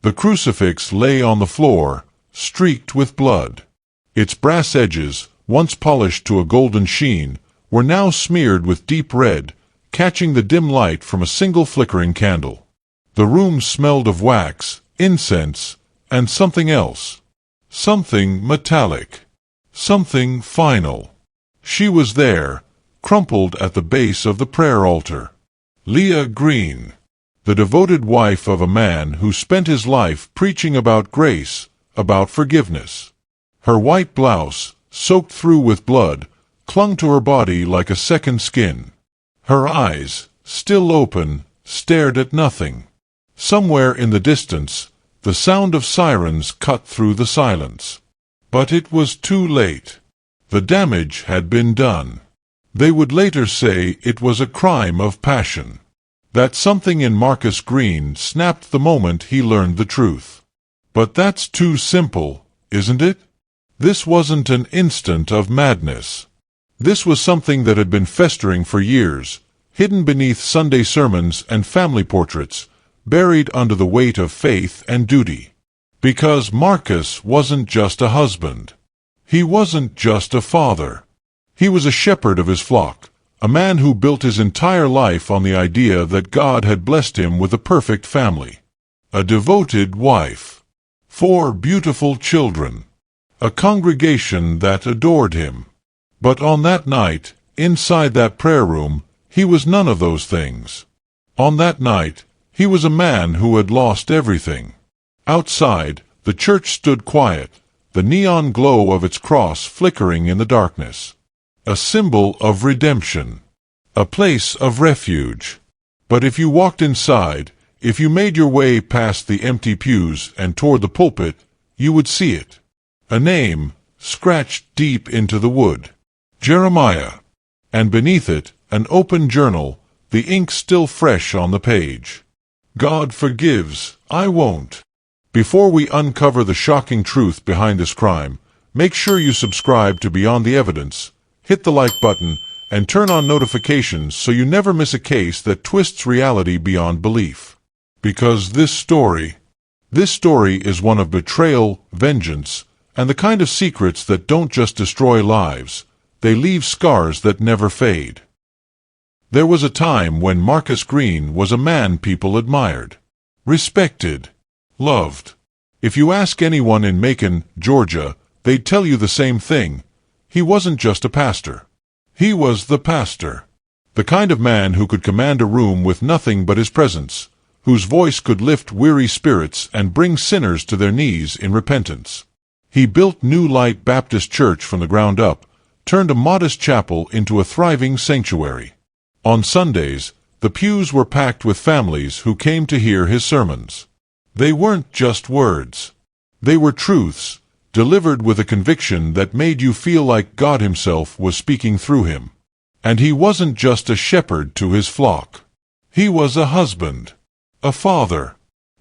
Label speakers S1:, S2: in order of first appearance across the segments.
S1: The crucifix lay on the floor, streaked with blood. Its brass edges, once polished to a golden sheen, were now smeared with deep red, catching the dim light from a single flickering candle. The room smelled of wax, incense, and something else. Something metallic. Something final. She was there, crumpled at the base of the prayer altar. Leah Green, the devoted wife of a man who spent his life preaching about grace, about forgiveness. Her white blouse, soaked through with blood, clung to her body like a second skin. Her eyes, still open, stared at nothing. Somewhere in the distance, the sound of sirens cut through the silence. But it was too late. The damage had been done. They would later say it was a crime of passion. That something in Marcus Green snapped the moment he learned the truth. But that's too simple, isn't it? This wasn't an instant of madness. This was something that had been festering for years, hidden beneath Sunday sermons and family portraits, buried under the weight of faith and duty. Because Marcus wasn't just a husband. He wasn't just a father. He was a shepherd of his flock, a man who built his entire life on the idea that God had blessed him with a perfect family. A devoted wife. 4 beautiful children. A congregation that adored him. But on that night, inside that prayer room, he was none of those things. On that night, he was a man who had lost everything. Outside, the church stood quiet, the neon glow of its cross flickering in the darkness. A symbol of redemption. A place of refuge. But if you walked inside, if you made your way past the empty pews and toward the pulpit, you would see it. A name, scratched deep into the wood. Jeremiah. And beneath it, an open journal, the ink still fresh on the page. God forgives, I won't. Before we uncover the shocking truth behind this crime, make sure you subscribe to Beyond the Evidence, hit the like button, and turn on notifications so you never miss a case that twists reality beyond belief. Because this story is one of betrayal, vengeance, and the kind of secrets that don't just destroy lives, they leave scars that never fade. There was a time when Marcus Green was a man people admired, respected, loved. If you ask anyone in Macon, Georgia, they'd tell you the same thing. He wasn't just a pastor. He was the pastor. The kind of man who could command a room with nothing but his presence, whose voice could lift weary spirits and bring sinners to their knees in repentance. He built New Light Baptist Church from the ground up, turned a modest chapel into a thriving sanctuary. On Sundays, the pews were packed with families who came to hear his sermons. They weren't just words. They were truths, delivered with a conviction that made you feel like God himself was speaking through him. And he wasn't just a shepherd to his flock. He was a husband, a father,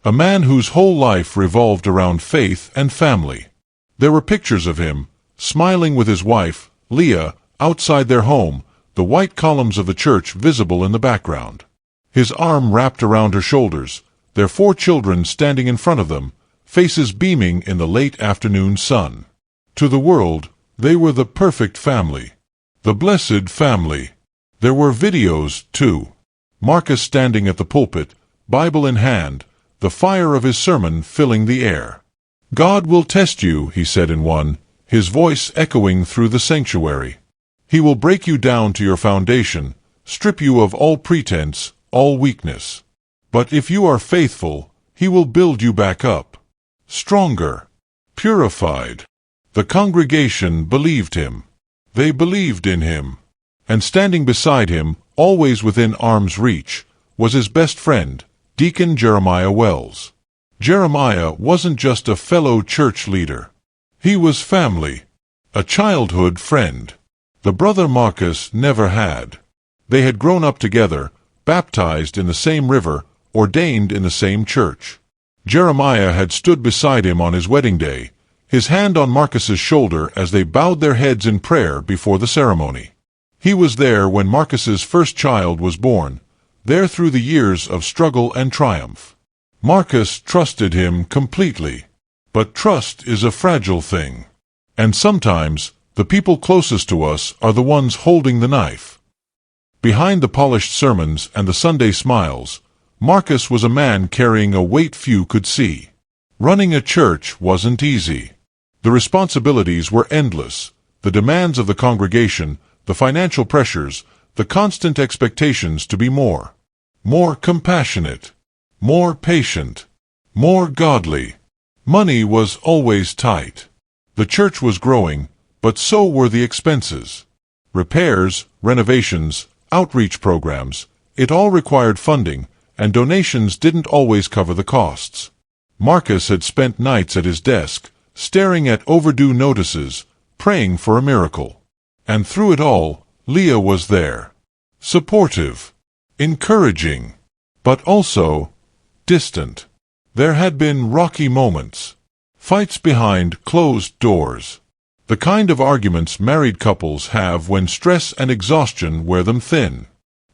S1: a man whose whole life revolved around faith and family. There were pictures of him, smiling with his wife, Leah, outside their home, the white columns of the church visible in the background. His arm wrapped around her shoulders, their 4 children standing in front of them, faces beaming in the late afternoon sun. To the world, they were the perfect family. The blessed family. There were videos, too. Marcus standing at the pulpit, Bible in hand, the fire of his sermon filling the air. God will test you, he said in one, his voice echoing through the sanctuary. He will break you down to your foundation, strip you of all pretense, all weakness. But if you are faithful, he will build you back up. Stronger. Purified. The congregation believed him. They believed in him. And standing beside him, always within arm's reach, was his best friend, Deacon Jeremiah Wells. Jeremiah wasn't just a fellow church leader. He was family. A childhood friend. The brother Marcus never had. They had grown up together, baptized in the same river, ordained in the same church. Jeremiah had stood beside him on his wedding day, his hand on Marcus's shoulder as they bowed their heads in prayer before the ceremony. He was there when Marcus's first child was born, there through the years of struggle and triumph. Marcus trusted him completely. But trust is a fragile thing. And sometimes, the people closest to us are the ones holding the knife. Behind the polished sermons and the Sunday smiles, Marcus was a man carrying a weight few could see. Running a church wasn't easy. The responsibilities were endless. The demands of the congregation, the financial pressures, the constant expectations to be more compassionate, more patient, more godly. Money was always tight. The church was growing, but so were the expenses. Repairs, renovations, outreach programs, it all required funding, and donations didn't always cover the costs. Marcus had spent nights at his desk, staring at overdue notices, praying for a miracle. And through it all, Leah was there. Supportive, encouraging, but also distant. There had been rocky moments. Fights behind closed doors. The kind of arguments married couples have when stress and exhaustion wear them thin.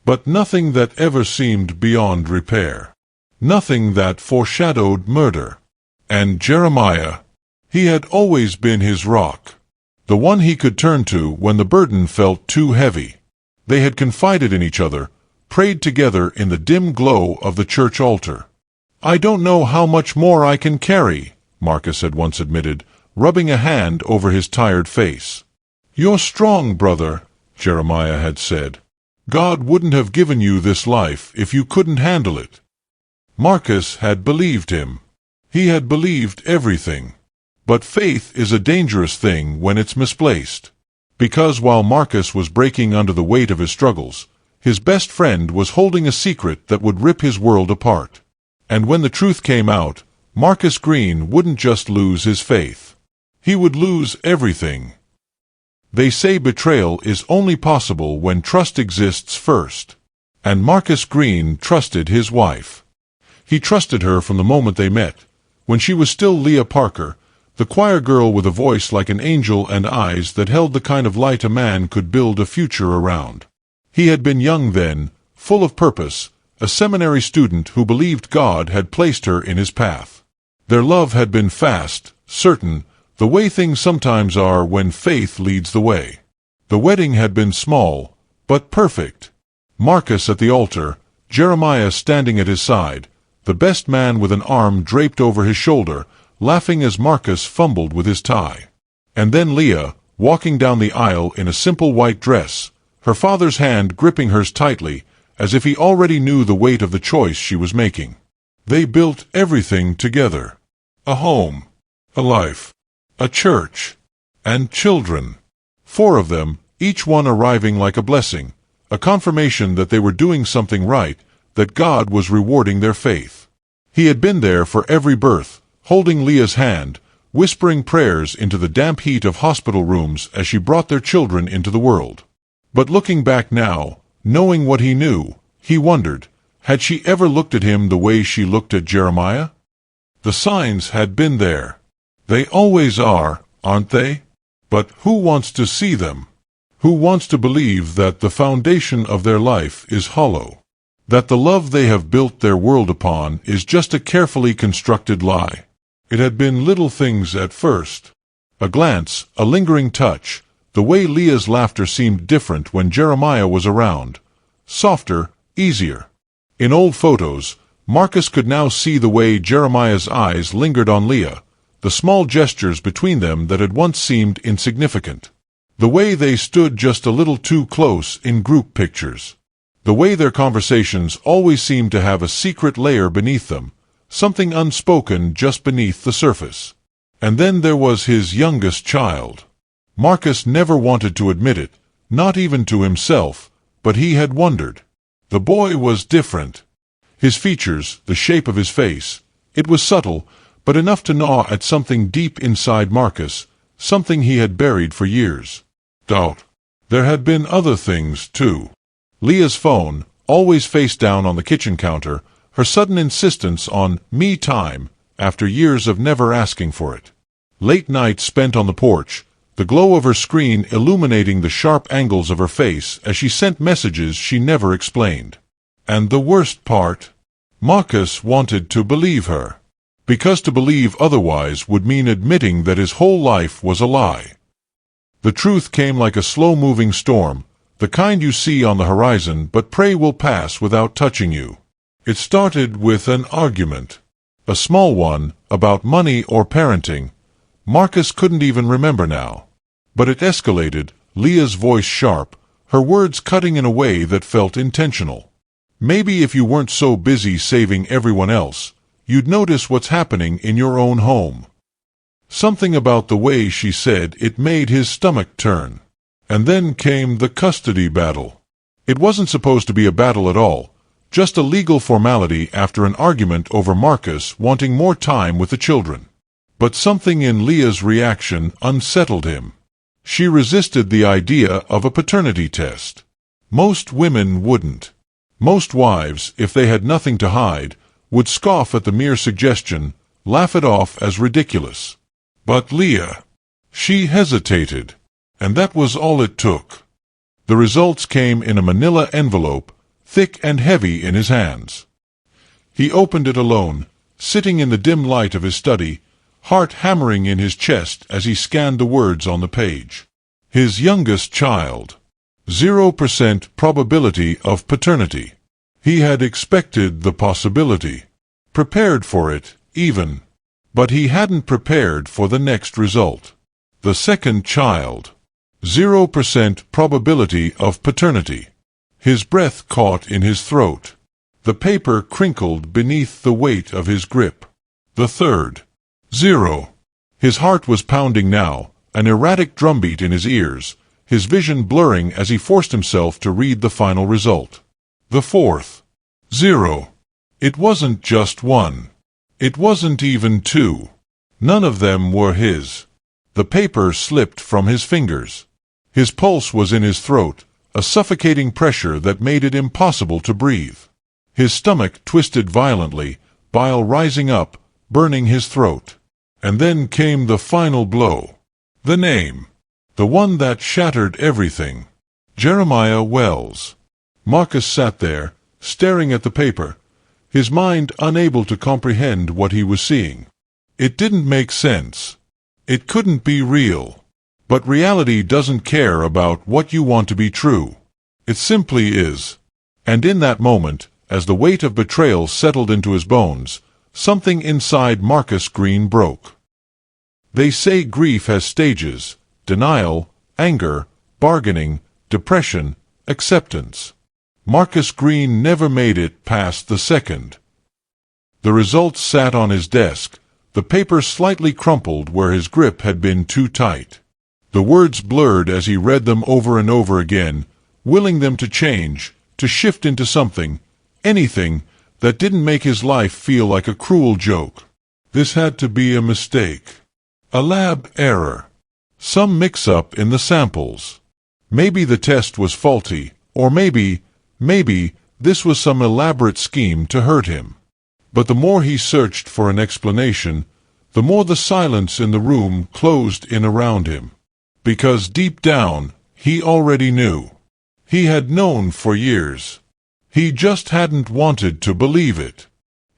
S1: But nothing that ever seemed beyond repair. Nothing that foreshadowed murder. And Jeremiah, he had always been his rock. The one he could turn to when the burden felt too heavy. They had confided in each other, prayed together in the dim glow of the church altar. "I don't know how much more I can carry," Marcus had once admitted, rubbing a hand over his tired face. "You're strong, brother," Jeremiah had said. "God wouldn't have given you this life if you couldn't handle it." Marcus had believed him. He had believed everything. But faith is a dangerous thing when it's misplaced. Because while Marcus was breaking under the weight of his struggles, his best friend was holding a secret that would rip his world apart. And when the truth came out, Marcus Green wouldn't just lose his faith. He would lose everything. They say betrayal is only possible when trust exists first. And Marcus Green trusted his wife. He trusted her from the moment they met, when she was still Leah Parker, the choir girl with a voice like an angel and eyes that held the kind of light a man could build a future around. He had been young then, full of purpose, a seminary student who believed God had placed her in his path. Their love had been fast, certain, the way things sometimes are when faith leads the way. The wedding had been small, but perfect. Marcus at the altar, Jeremiah standing at his side, the best man with an arm draped over his shoulder, laughing as Marcus fumbled with his tie. And then Leah, walking down the aisle in a simple white dress, her father's hand gripping hers tightly, as if he already knew the weight of the choice she was making. They built everything together. A home, a life, a church, and children. 4 of them, each one arriving like a blessing, a confirmation that they were doing something right, that God was rewarding their faith. He had been there for every birth, holding Leah's hand, whispering prayers into the damp heat of hospital rooms as she brought their children into the world. But looking back now, knowing what he knew, he wondered, had she ever looked at him the way she looked at Jeremiah? The signs had been there. They always are, aren't they? But who wants to see them? Who wants to believe that the foundation of their life is hollow? That the love they have built their world upon is just a carefully constructed lie? It had been little things at first. A glance, a lingering touch, the way Leah's laughter seemed different when Jeremiah was around. Softer, easier. In old photos, Marcus could now see the way Jeremiah's eyes lingered on Leah, the small gestures between them that had once seemed insignificant. The way they stood just a little too close in group pictures. The way their conversations always seemed to have a secret layer beneath them, something unspoken just beneath the surface. And then there was his youngest child. Marcus never wanted to admit it, not even to himself, but he had wondered. The boy was different. His features, the shape of his face, it was subtle, but enough to gnaw at something deep inside Marcus, something he had buried for years. Doubt. There had been other things, too. Leah's phone, always face down on the kitchen counter, her sudden insistence on me time after years of never asking for it. Late nights spent on the porch, the glow of her screen illuminating the sharp angles of her face as she sent messages she never explained. And the worst part? Marcus wanted to believe her, because to believe otherwise would mean admitting that his whole life was a lie. The truth came like a slow-moving storm, the kind you see on the horizon but pray will pass without touching you. It started with an argument. A small one, about money or parenting. Marcus couldn't even remember now. But it escalated, Leah's voice sharp, her words cutting in a way that felt intentional. Maybe if you weren't so busy saving everyone else, you'd notice what's happening in your own home. Something about the way she said it made his stomach turn. And then came the custody battle. It wasn't supposed to be a battle at all, just a legal formality after an argument over Marcus wanting more time with the children. But something in Leah's reaction unsettled him. She resisted the idea of a paternity test. Most women wouldn't. Most wives, if they had nothing to hide, would scoff at the mere suggestion, laugh it off as ridiculous. But Leah, she hesitated, and that was all it took. The results came in a manila envelope, thick and heavy in his hands. He opened it alone, sitting in the dim light of his study, heart hammering in his chest as he scanned the words on the page. His youngest child. 0% probability of paternity. He had expected the possibility. Prepared for it, even. But he hadn't prepared for the next result. The second child. 0% probability of paternity. His breath caught in his throat. The paper crinkled beneath the weight of his grip. The third. 0. His heart was pounding now, an erratic drumbeat in his ears, his vision blurring as he forced himself to read the final result. The fourth. 0. It wasn't just one. It wasn't even two. None of them were his. The paper slipped from his fingers. His pulse was in his throat, a suffocating pressure that made it impossible to breathe. His stomach twisted violently, bile rising up, burning his throat. And then came the final blow. The name. The one that shattered everything. Jeremiah Wells. Marcus sat there, staring at the paper, his mind unable to comprehend what he was seeing. It didn't make sense. It couldn't be real. But reality doesn't care about what you want to be true. It simply is. And in that moment, as the weight of betrayal settled into his bones, something inside Marcus Green broke. They say grief has stages: denial, anger, bargaining, depression, acceptance. Marcus Green never made it past the second. The results sat on his desk, the paper slightly crumpled where his grip had been too tight. The words blurred as he read them over and over again, willing them to change, to shift into something, anything, that didn't make his life feel like a cruel joke. This had to be a mistake. A lab error. Some mix-up in the samples. Maybe the test was faulty, or maybe this was some elaborate scheme to hurt him. But the more he searched for an explanation, the more the silence in the room closed in around him. Because deep down, he already knew. He had known for years. He just hadn't wanted to believe it.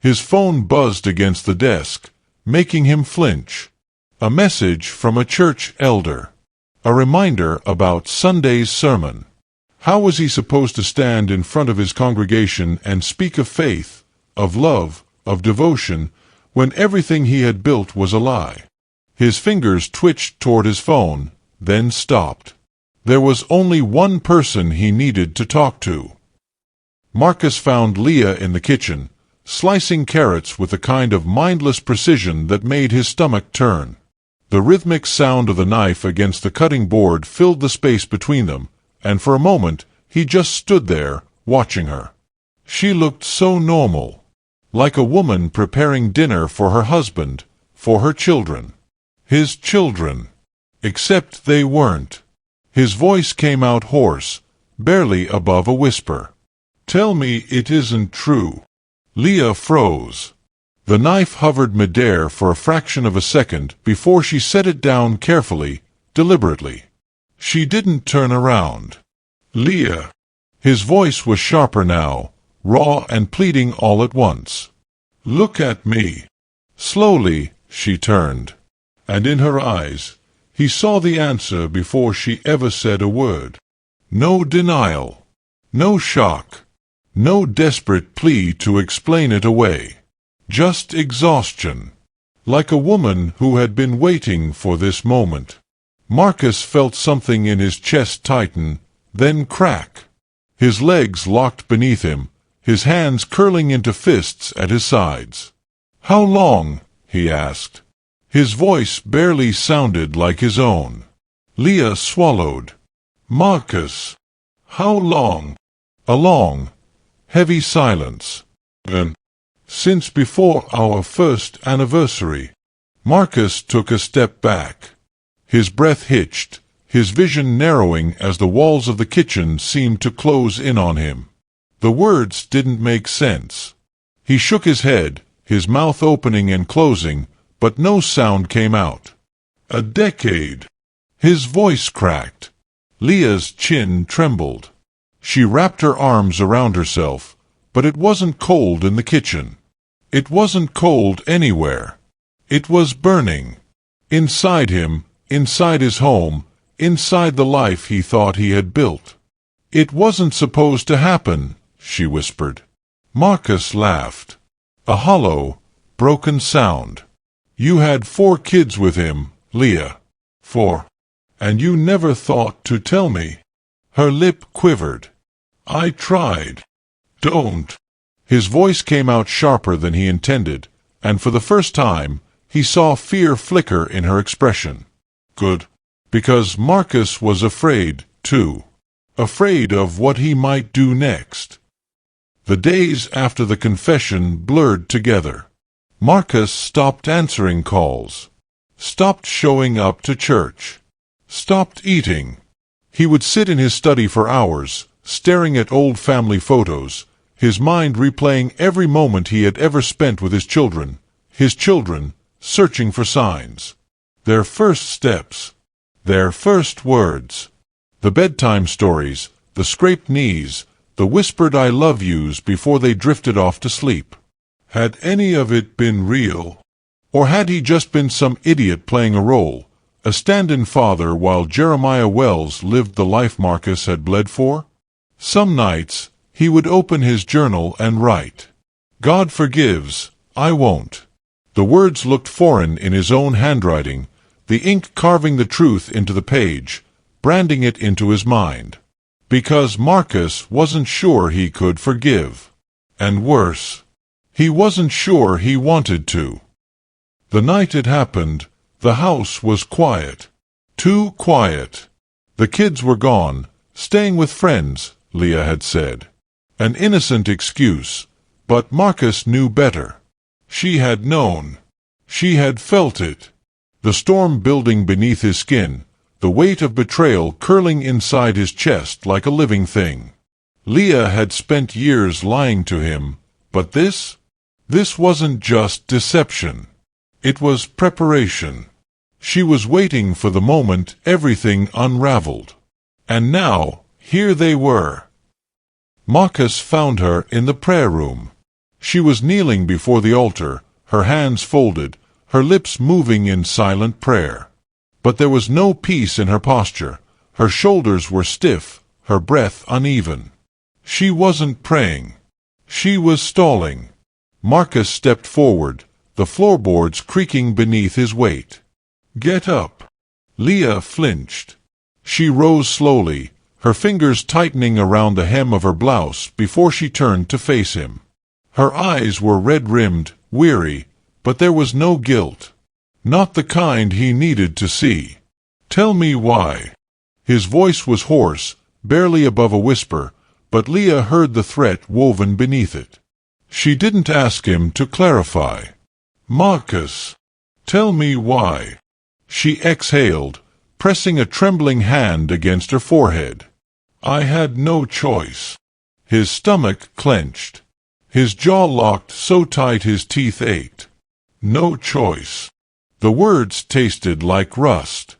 S1: His phone buzzed against the desk, making him flinch. A message from a church elder. A reminder about Sunday's sermon. How was he supposed to stand in front of his congregation and speak of faith, of love, of devotion, when everything he had built was a lie? His fingers twitched toward his phone, then stopped. There was only one person he needed to talk to. Marcus found Leah in the kitchen, slicing carrots with a kind of mindless precision that made his stomach turn. The rhythmic sound of the knife against the cutting board filled the space between them, and for a moment he just stood there, watching her. She looked so normal. Like a woman preparing dinner for her husband, for her children. His children. Except they weren't. His voice came out hoarse, barely above a whisper. "Tell me it isn't true." Leah froze. The knife hovered midair for a fraction of a second before she set it down carefully, deliberately. She didn't turn around. "Leah." His voice was sharper now, raw and pleading all at once. "Look at me." Slowly, she turned, and in her eyes, he saw the answer before she ever said a word. No denial, no shock, no desperate plea to explain it away. Just exhaustion. Like a woman who had been waiting for this moment. Marcus felt something in his chest tighten, then crack. His legs locked beneath him, his hands curling into fists at his sides. "How long?" he asked. His voice barely sounded like his own. Leah swallowed. "Marcus, how long?" A long, heavy silence. "Then, since before our first anniversary." Marcus took a step back. His breath hitched, his vision narrowing as the walls of the kitchen seemed to close in on him. The words didn't make sense. He shook his head, his mouth opening and closing, but no sound came out. "A decade." His voice cracked. Leah's chin trembled. She wrapped her arms around herself, but it wasn't cold in the kitchen. It wasn't cold anywhere. It was burning. Inside him, inside his home, inside the life he thought he had built. "It wasn't supposed to happen," she whispered. Marcus laughed. A hollow, broken sound. "You had 4 kids with him, Leah. 4. And you never thought to tell me." Her lip quivered. "I tried." "Don't." His voice came out sharper than he intended, and for the first time, he saw fear flicker in her expression. Good. Because Marcus was afraid, too. Afraid of what he might do next. The days after the confession blurred together. Marcus stopped answering calls. Stopped showing up to church. Stopped eating. He would sit in his study for hours, staring at old family photos, his mind replaying every moment he had ever spent with his children, searching for signs. Their first steps. Their first words. The bedtime stories, the scraped knees, the whispered "I love yous" before they drifted off to sleep. Had any of it been real? Or had he just been some idiot playing a role, a stand-in father while Jeremiah Wells lived the life Marcus had bled for? Some nights, he would open his journal and write, "God forgives, I won't." The words looked foreign in his own handwriting, the ink carving the truth into the page, branding it into his mind. Because Marcus wasn't sure he could forgive. And worse, he wasn't sure he wanted to. The night it happened, the house was quiet. Too quiet. The kids were gone, staying with friends, Leah had said. An innocent excuse, but Marcus knew better. She had known. She had felt it. The storm building beneath his skin, the weight of betrayal curling inside his chest like a living thing. Leah had spent years lying to him, but this wasn't just deception. It was preparation. She was waiting for the moment everything unraveled. And now, here they were. Marcus found her in the prayer room. She was kneeling before the altar, her hands folded, her lips moving in silent prayer. But there was no peace in her posture. Her shoulders were stiff, her breath uneven. She wasn't praying. She was stalling. Marcus stepped forward, the floorboards creaking beneath his weight. "Get up." Leah flinched. She rose slowly, her fingers tightening around the hem of her blouse before she turned to face him. Her eyes were red-rimmed, weary, but there was no guilt. Not the kind he needed to see. "Tell me why." His voice was hoarse, barely above a whisper, but Leah heard the threat woven beneath it. She didn't ask him to clarify. "Marcus, tell me why." She exhaled, pressing a trembling hand against her forehead. "I had no choice." His stomach clenched. His jaw locked so tight his teeth ached. "No choice." The words tasted like rust.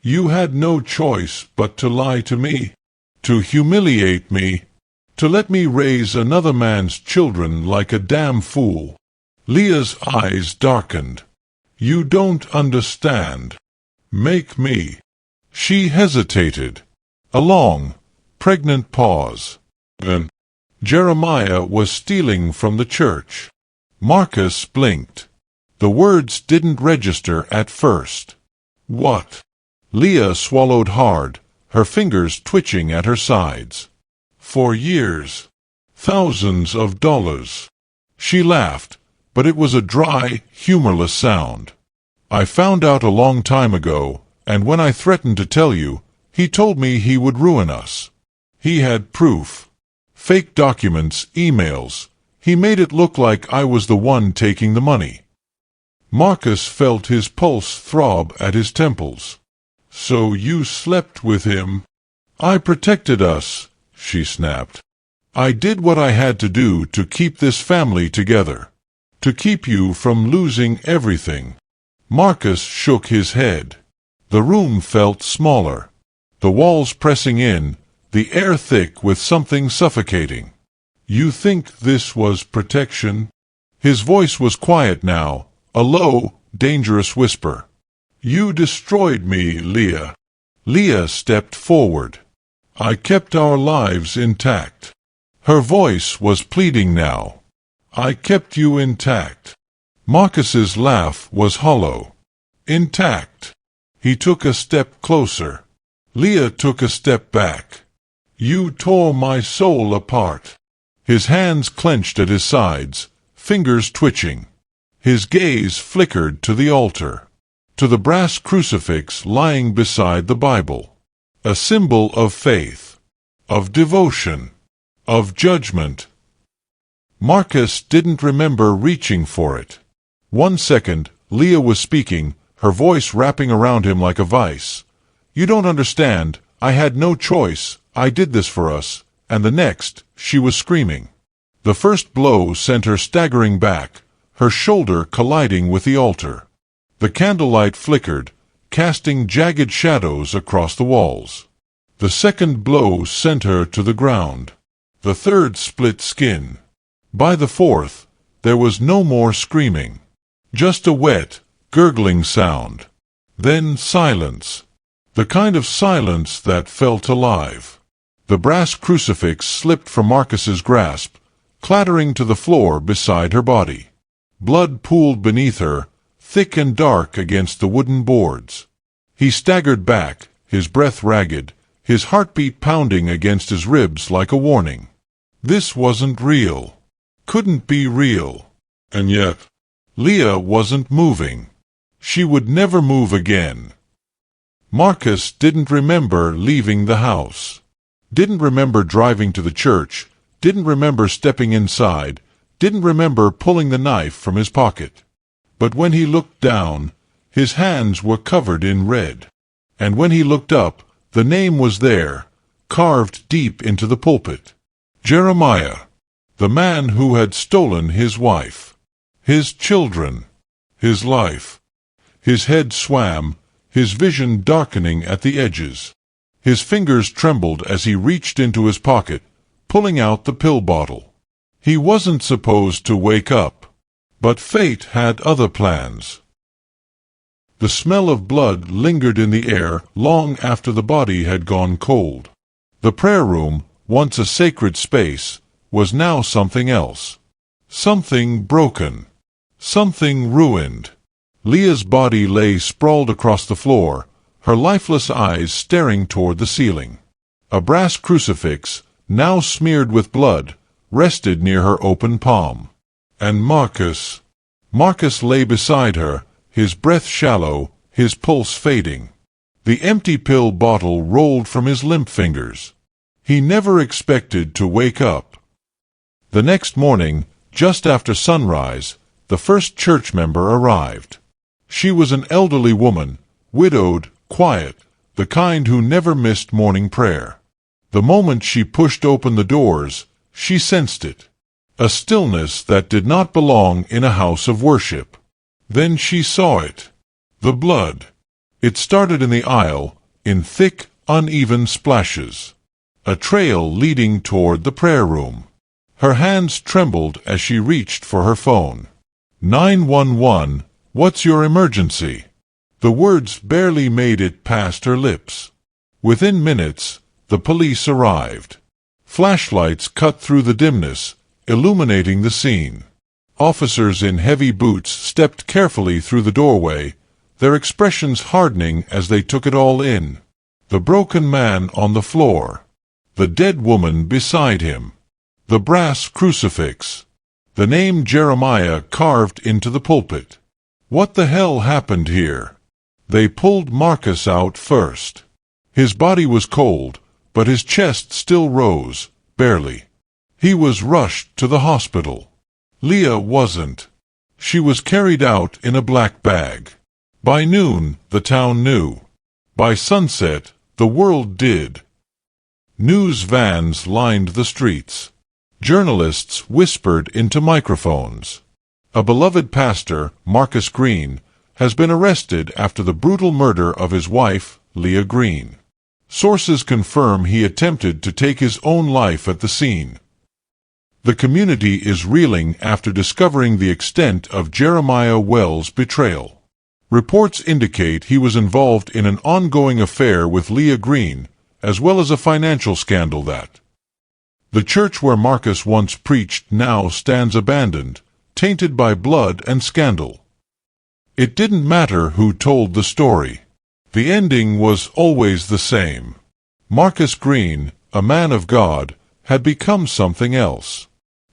S1: "You had no choice but to lie to me, to humiliate me." To let me raise another man's children like a damn fool. Leah's eyes darkened. You don't understand. Make me. She hesitated. A long, pregnant pause. Then Jeremiah was stealing from the church. Marcus blinked. The words didn't register at first. What? Leah swallowed hard, her fingers twitching at her sides. For years. Thousands of dollars. She laughed, but it was a dry, humorless sound. I found out a long time ago, and when I threatened to tell you, he told me he would ruin us. He had proof. Fake documents, emails. He made it look like I was the one taking the money. Marcus felt his pulse throb at his temples. So you slept with him? I protected us, she snapped. I did what I had to do to keep this family together. To keep you from losing everything. Marcus shook his head. The room felt smaller. The walls pressing in, the air thick with something suffocating. You think this was protection? His voice was quiet now, a low, dangerous whisper. You destroyed me, Leah. Leah stepped forward. I kept our lives intact. Her voice was pleading now. I kept you intact. Marcus's laugh was hollow. Intact. He took a step closer. Leah took a step back. You tore my soul apart. His hands clenched at his sides, fingers twitching. His gaze flickered to the altar, to the brass crucifix lying beside the Bible, a symbol of faith, of devotion, of judgment. Marcus didn't remember reaching for it. 1 second, Leah was speaking, her voice wrapping around him like a vice. You don't understand, I had no choice, I did this for us. And the next, she was screaming. The first blow sent her staggering back, her shoulder colliding with the altar. The candlelight flickered, casting jagged shadows across the walls. The second blow sent her to the ground. The third split skin. By the fourth, there was no more screaming. Just a wet, gurgling sound. Then silence. The kind of silence that felt alive. The brass crucifix slipped from Marcus's grasp, clattering to the floor beside her body. Blood pooled beneath her, thick and dark against the wooden boards. He staggered back, his breath ragged, his heartbeat pounding against his ribs like a warning. This wasn't real. Couldn't be real. And yet, Leah wasn't moving. She would never move again. Marcus didn't remember leaving the house. Didn't remember driving to the church, didn't remember stepping inside, didn't remember pulling the knife from his pocket. But when he looked down, his hands were covered in red. And when he looked up, the name was there, carved deep into the pulpit. Jeremiah, the man who had stolen his wife, his children, his life. His head swam, his vision darkening at the edges. His fingers trembled as he reached into his pocket, pulling out the pill bottle. He wasn't supposed to wake up. But fate had other plans. The smell of blood lingered in the air long after the body had gone cold. The prayer room, once a sacred space, was now something else. Something broken. Something ruined. Leah's body lay sprawled across the floor, her lifeless eyes staring toward the ceiling. A brass crucifix, now smeared with blood, rested near her open palm. And Marcus lay beside her, his breath shallow, his pulse fading. The empty pill bottle rolled from his limp fingers. He never expected to wake up. The next morning, just after sunrise, the first church member arrived. She was an elderly woman, widowed, quiet, the kind who never missed morning prayer. The moment she pushed open the doors, she sensed it. A stillness that did not belong in a house of worship. Then she saw it. The blood. It started in the aisle, in thick, uneven splashes. a trail leading toward the prayer room. Her hands trembled as she reached for her phone. 911, what's your emergency? The words barely made it past her lips. Within minutes, the police arrived. Flashlights cut through the dimness, illuminating the scene. Officers in heavy boots stepped carefully through the doorway, their expressions hardening as they took it all in. The broken man on the floor. The dead woman beside him. The brass crucifix. The name Jeremiah carved into the pulpit. What the hell happened here? They pulled Marcus out first. His body was cold, but his chest still rose, barely. He was rushed to the hospital. Leah wasn't. She was carried out in a black bag. By noon, the town knew. By sunset, the world did. News vans lined the streets. Journalists whispered into microphones. A beloved pastor, Marcus Green, has been arrested after the brutal murder of his wife, Leah Green. Sources confirm he attempted to take his own life at the scene. The community is reeling after discovering the extent of Jeremiah Wells' betrayal. Reports indicate he was involved in an ongoing affair with Leah Green, as well as a financial scandal that. The church where Marcus once preached now stands abandoned, tainted by blood and scandal. It didn't matter who told the story. The ending was always the same. Marcus Green, a man of God, had become something else.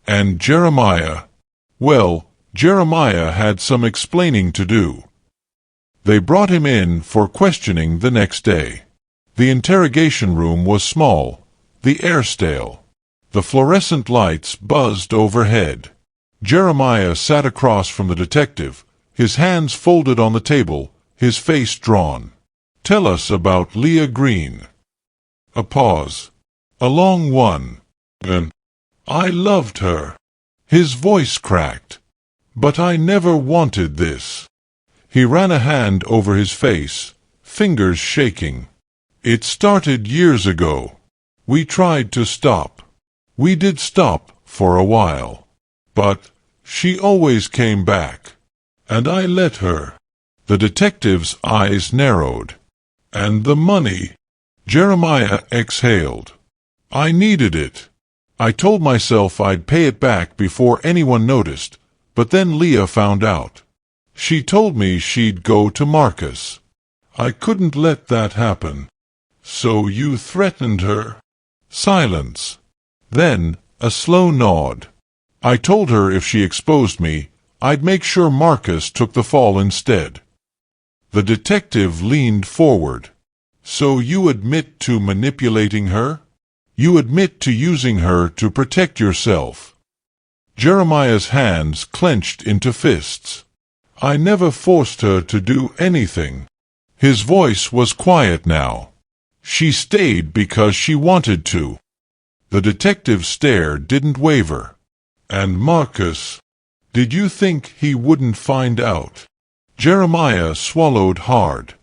S1: And Jeremiah? Well, Jeremiah had some explaining to do. They brought him in for questioning the next day. The interrogation room was small, the air stale. The fluorescent lights buzzed overhead. Jeremiah sat across from the detective, his hands folded on the table, his face drawn. Tell us about Leah Green. A pause. A long one. Then, I loved her. His voice cracked. But I never wanted this. He ran a hand over his face, fingers shaking. It started years ago. We tried to stop. We did stop for a while. But she always came back. And I let her. The detective's eyes narrowed. And the money. Jeremiah exhaled. I needed it. I told myself I'd pay it back before anyone noticed, but then Leah found out. She told me she'd go to Marcus. I couldn't let that happen. So you threatened her? Silence. Then, a slow nod. I told her if she exposed me, I'd make sure Marcus took the fall instead. The detective leaned forward. So you admit to manipulating her? You admit to using her to protect yourself. Jeremiah's hands clenched into fists. I never forced her to do anything. His voice was quiet now. She stayed because she wanted to. The detective's stare didn't waver. And Marcus, did you think he wouldn't find out? Jeremiah swallowed hard.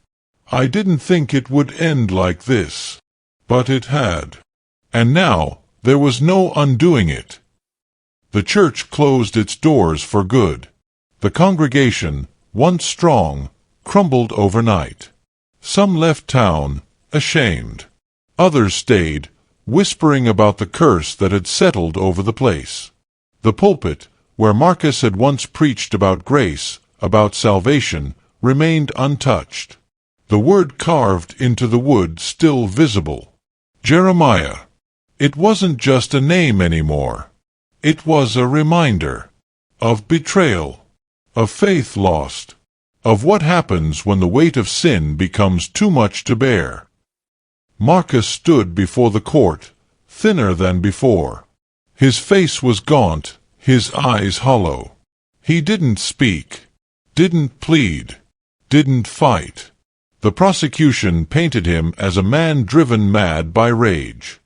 S1: I didn't think it would end like this. But it had. And now, there was no undoing it. The church closed its doors for good. The congregation, once strong, crumbled overnight. Some left town, ashamed. Others stayed, whispering about the curse that had settled over the place. The pulpit, where Marcus had once preached about grace, about salvation, remained untouched. The word carved into the wood still visible. Jeremiah. It wasn't just a name anymore. It was a reminder. Of betrayal. Of faith lost. Of what happens when the weight of sin becomes too much to bear. Marcus stood before the court, thinner than before. His face was gaunt, his eyes hollow. He didn't speak. Didn't plead. Didn't fight. The prosecution painted him as a man driven mad by rage.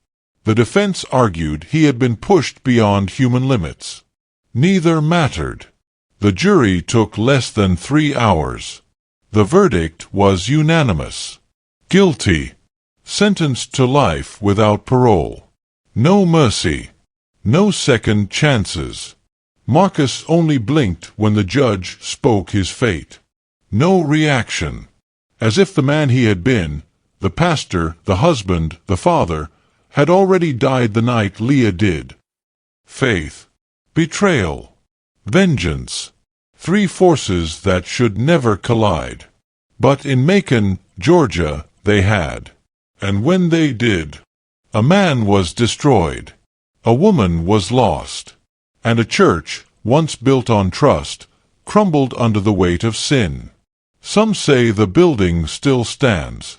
S1: The defense argued he had been pushed beyond human limits. Neither mattered. The jury took less than 3 hours. The verdict was unanimous. Guilty. sentenced to life without parole. No mercy. No second chances. Marcus only blinked when the judge spoke his fate. No reaction. As if the man he had been, the pastor, the husband, the father, had already died the night Leah did. Faith. Betrayal. Vengeance. Three forces that should never collide. But in Macon, Georgia, they had. And when they did, a man was destroyed. A woman was lost. And a church, once built on trust, crumbled under the weight of sin. Some say the building still stands.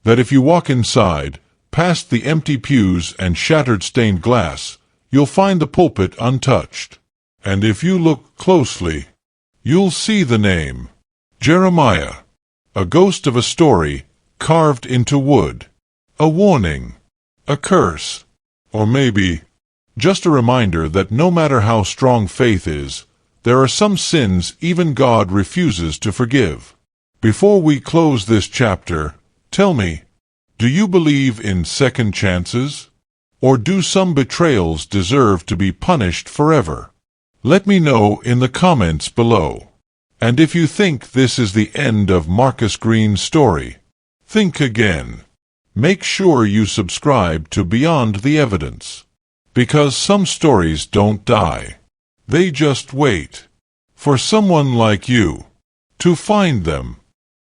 S1: That if you walk inside, past the empty pews and shattered stained glass, you'll find the pulpit untouched. And if you look closely, you'll see the name. Jeremiah. A ghost of a story carved into wood. A warning. A curse. Or maybe just a reminder that no matter how strong faith is, there are some sins even God refuses to forgive. Before we close this chapter, tell me, do you believe in second chances? Or do some betrayals deserve to be punished forever? Let me know in the comments below. And if you think this is the end of Marcus Green's story, think again. Make sure you subscribe to Beyond the Evidence. Because some stories don't die. They just wait for someone like you to find them.